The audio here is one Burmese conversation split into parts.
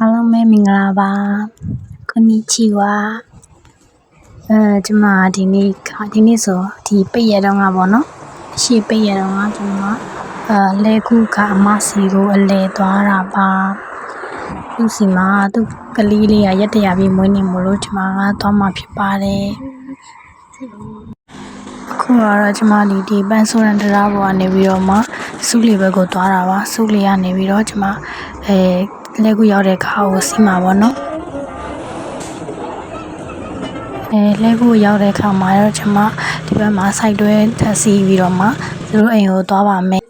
အားလုံးပဲမင်္ဂလာပါこんにちはကျွန်မဒီနေ့ဆိုဒီပိတ်ရတော့ကပေါ့နော်အရှိပိတ်ရတော့ကကျွန်မလဲခုကအမစီကိုအလဲသွားတာပါသူစီမှာသူကလေးလေးရက်တရာပြီးမွေးနေမို့လို့ကျွန်မကသွားမှာဖြစ်ပါတယ်အခုတော့ကျွန်မဒီပန်းဆိုရန်တရားပေါ်ကနေပြီးတော့မှစုလီဘက်ကိုသွားတာပါစုလီကနေပြီးတော့ကျွန်မလဲခုရောက်တဲ့ခါကိုစီးမှာပေါ့နော်လဲခုရောက်တဲ့ခါမှာတော့ကျွန်မဒီဘက်မှာစိုက်တွဲထပ်စီးပြီးတော့မှသူတို့အိမ်ကိုသွားပါမယ်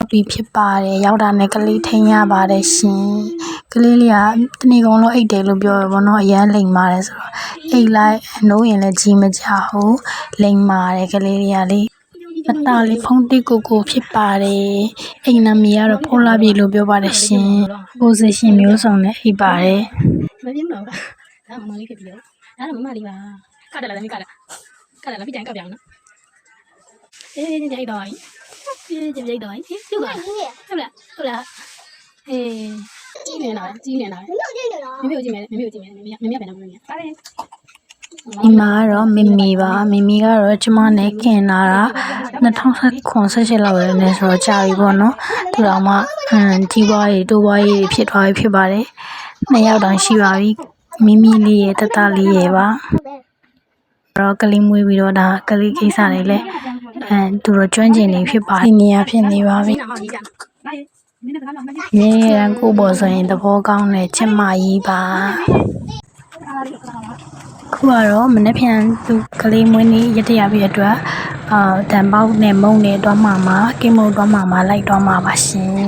ပြီးဖြစ်ပါတယ်ရောက်တာနဲ့ကလေးထိန်ရပါတယ်ရှင်ကလေးလေးကတနေ့ကုန်လုံးအိတ်တယ်လို့ပြောရပါတော့အရန်လိမ်ပါတယ်ဆိုတော့အိတ်လိုက်နိုးရင်လည်းကြီးမကြဘူးလိမ်ပါတယ်ကလေးလေးကလေအတားလေးဖုံးတိကိုဖြစ်ပါတယ်အိမ်နာမည်ကတော့ဖိုးလာပြီလို့ပြောပါတယ်ရှင် position မျိုးစုံနဲ့အိပ်ပါတယ်မပြင်းတော့ဒါမမလေးဖြစ်ပြီးတော့ဒါတော့မမလေးပါကတ်တယ်လားသမီးကတ်တယ်လားပြကြံကတ်ပြအောင်နော်အေးကြိုက်တော့အေးကြိုက်တော့ပြုတ်ပါဟုတ်လားအေးကြီးနေတာမြို့ကြည့်မယ်မမြို့ကြည့်မယ်မမြတ်ပဲတော့မမြတ်ပါတယ်ဒီမှာတော့မမီပါမမီကတော့ကျမနဲ့ခင်လာတာ2018လောက်ရနေဆိုတော့ကြာပြီပေါ့နော်သူတော်မှကြီးပွားရေးတိုးပွားရေးဖြစ်သွားပြီဖြစ်ပါတယ်နှစ်ယောက်တောင်ရှိပါပြီမမီလေးရဲ့တတလေးရဲ့ပါတော့ကလေးမွေးပြီးတော့ဒါကလေးကိစ္စတွေလည်းသူတို့ကျွမ်းကျင်နေဖြစ်ပါတယ်နေရာဖြစ်နေပါပြီရေရန်ကိုပေါ်ဆိုရင်သဘောကောင်းတဲ့ချစ်မကြီးပါခုကတော့မနေ့ဖြန်သူကလေးမွေးနေ့ရတရပြည့်အတွက်တန်ပေါက်နဲ့မုံနဲ့တွားမှာကင်းမုံတွားမှာလိုက်တွားမှာပါရှင်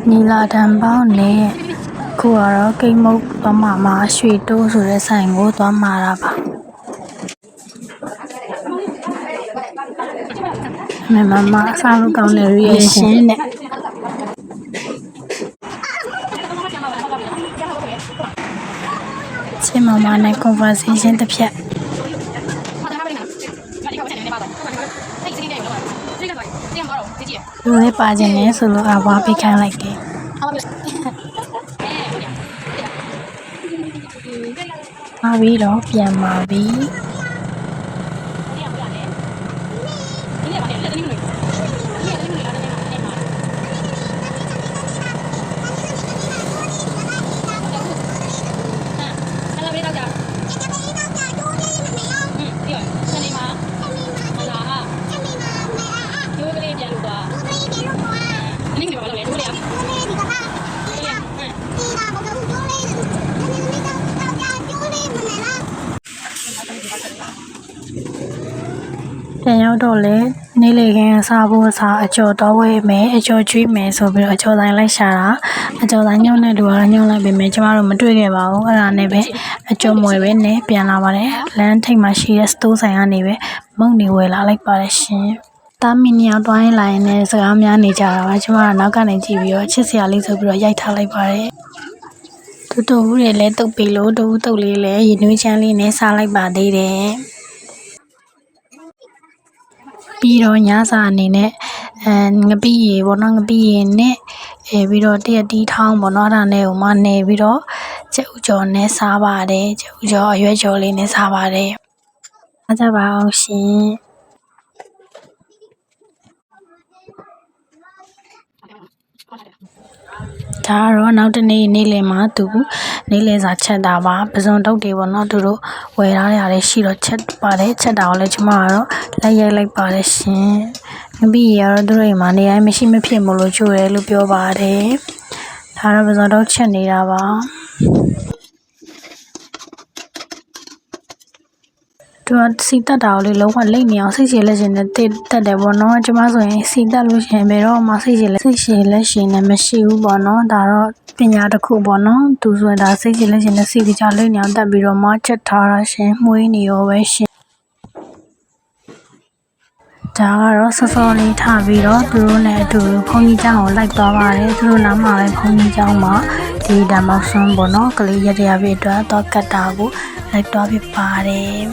နီလာတန်ပေါက်နဲ့ခုကတော့ကင်းမုံတွားမှာရွှေတိုးဆိုတဲ့ဆိုင်ကိုတွားမှာတာပါမအစားလို့ကောင်းတဲ့ reaction နဲ့ချင်းမမနဲ့ conversation တစ်ဖြတ်လူလေးပါခြင်းနဲ့ဆိုလို့အဝါပေးခိုင်းလိုက်တယ်ပါပြီးတော့ပြန်มาပြီပြန်ရောက်တော့လေနေ့လေခင်းစားဖို့စားအကျော်တော့ဝဲမယ်အကျော်ကျွေးမယ်ဆိုပြီးတော့အကျော်တိုင်းလိုက်ရှာတာအကျော်တိုင်းညောင်းတဲ့လူကတော့ညောင်းလိုက်ပေမဲ့ကျမတို့မတွေ့ခဲ့ပါဘူးအဲ့ဒါနဲ့ပဲအကျော်မွယ်ပဲနဲ့ပြန်လာပါတယ်လမ်းထိပ်မှာရှိတဲ့စတိုးဆိုင်ကနေပဲမုန့်နေဝယ်လာလိုက်ပါတယ်ရှင်တာမီနီယောက်တွိုင်းလိုက်နဲ့စကားများနေကြတာပါကျမကနောက်ကနေကြည့်ပြီးတော့ချစ်စရာလေးဆိုပြီးတော့ရိုက်ထားလိုက်ပါတယ်တူဦးတွေလည်းတုတ်ပြီလို့တူတုတ်လေးလည်းရည်နွေးချမ်းလေးနဲ့စားလိုက်ပါသေးတယ်ပြီးတော့ညစာအနေနဲ့ငပိရေပေါ့နော်ငပိရေနဲ့ပြီးတော့တရက်တီးထောင်းပေါ့နော်အဲ့ဒါနဲ့ဟိုမှနေပြီးတော့ကျုပ်ကျော်နဲ့စားပါတယ်ကျုပ်ကျော်အရွက်ကျော်လေးနဲ့စားပါတယ်အားကြပါအောင်ရှင်ဒါကတော့နောက်တနေ့နေ့လယ်မှာသူနေ့လယ်စာချက်တာပါပဇွန်တုတ်တွေပေါ့နော်သူတို့ဝယ်ထားရတယ်ရှိတော့ချက်ပါတယ်ချက်တာကိုလည်းကျွန်မကတော့လိုက်ရိုက်လိုက်ပါတယ်ရှင်ငပိရတော့သူတို့အိမ်မှာနေတိုင်းမရှိမဖြစ်မလို့ချိုးတယ်လို့ပြောပါတယ်ဒါတော့ပဇွန်တုတ်ချက်နေတာပါသူကစီတက်တာကိုလေလုံးဝလိမ့်နေအောင်စိတ်ရှည်လက်ရှင်နဲ့တက်တယ်ပေါ့နော်ကျမဆိုရင်စီတက်လို့ရှင်ဘယ်တော့မှစိတ်ရှည်လက်ရှင်နဲ့မရှိဘူးပေါ့နော်ဒါတော့ပညာတစ်ခုပေါ့နော်သူဆိုရင်ဒါစိတ်ရှည်လက်ရှင်နဲ့စီကြလိမ့်နေအောင်တက်ပြီးတော့မှချက်ထားတာရှင်မှုေးနေရောပဲရှင်ဒါကတော့စောစောလေးထားပြီးတော့သူတို့နဲ့အတူဘုန်းကြီးကျောင်းကိုလိုက်သွားပါတယ်သူတို့နားမှာပဲဘုန်းကြီးကျောင်းမှာဒီဓမ္မဆွမ်းပေါ့နော်ကလေးရတရားပြည့်အတွက်တော့ကတ်တာကိုလိုက်သွားပြပါတယ်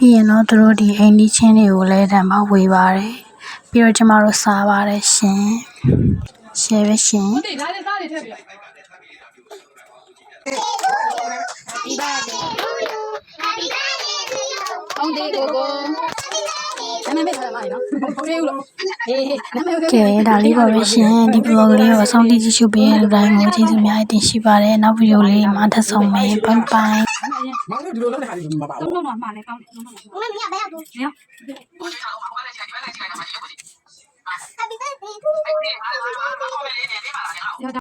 ပြီးရင်တော့သူတို့ဒီအိမ်နီးချင်းတွေကိုလည်းဒါမှဝေပါတယ်ပြီးတော့ကျမတို့စားပါတယ်ရှင်ရှယ်ပဲရှင် 对，拿点啥的特别。红的哥哥，咱们没看到哪里呢？没有了。嘿嘿，咱们 ကဲဒါလေးပါပဲရှင်ဒီ vlog လေးကိုအဆုံးထိကြည့်ရှုပေးတဲ့လူတိုင်းကိုကျေးဇူးအများကြီးတင်ရှိပါတယ်နောက်ဗီဒီယိုလေးမှာထပ်ဆုံမယ် bye bye မောင်တို့ဒီလိုလုပ်တဲ့ဟာတွေမပါဘူး 弄弄嘛嘞，搞弄弄。我们不要不要不要。 Happy birthday to you.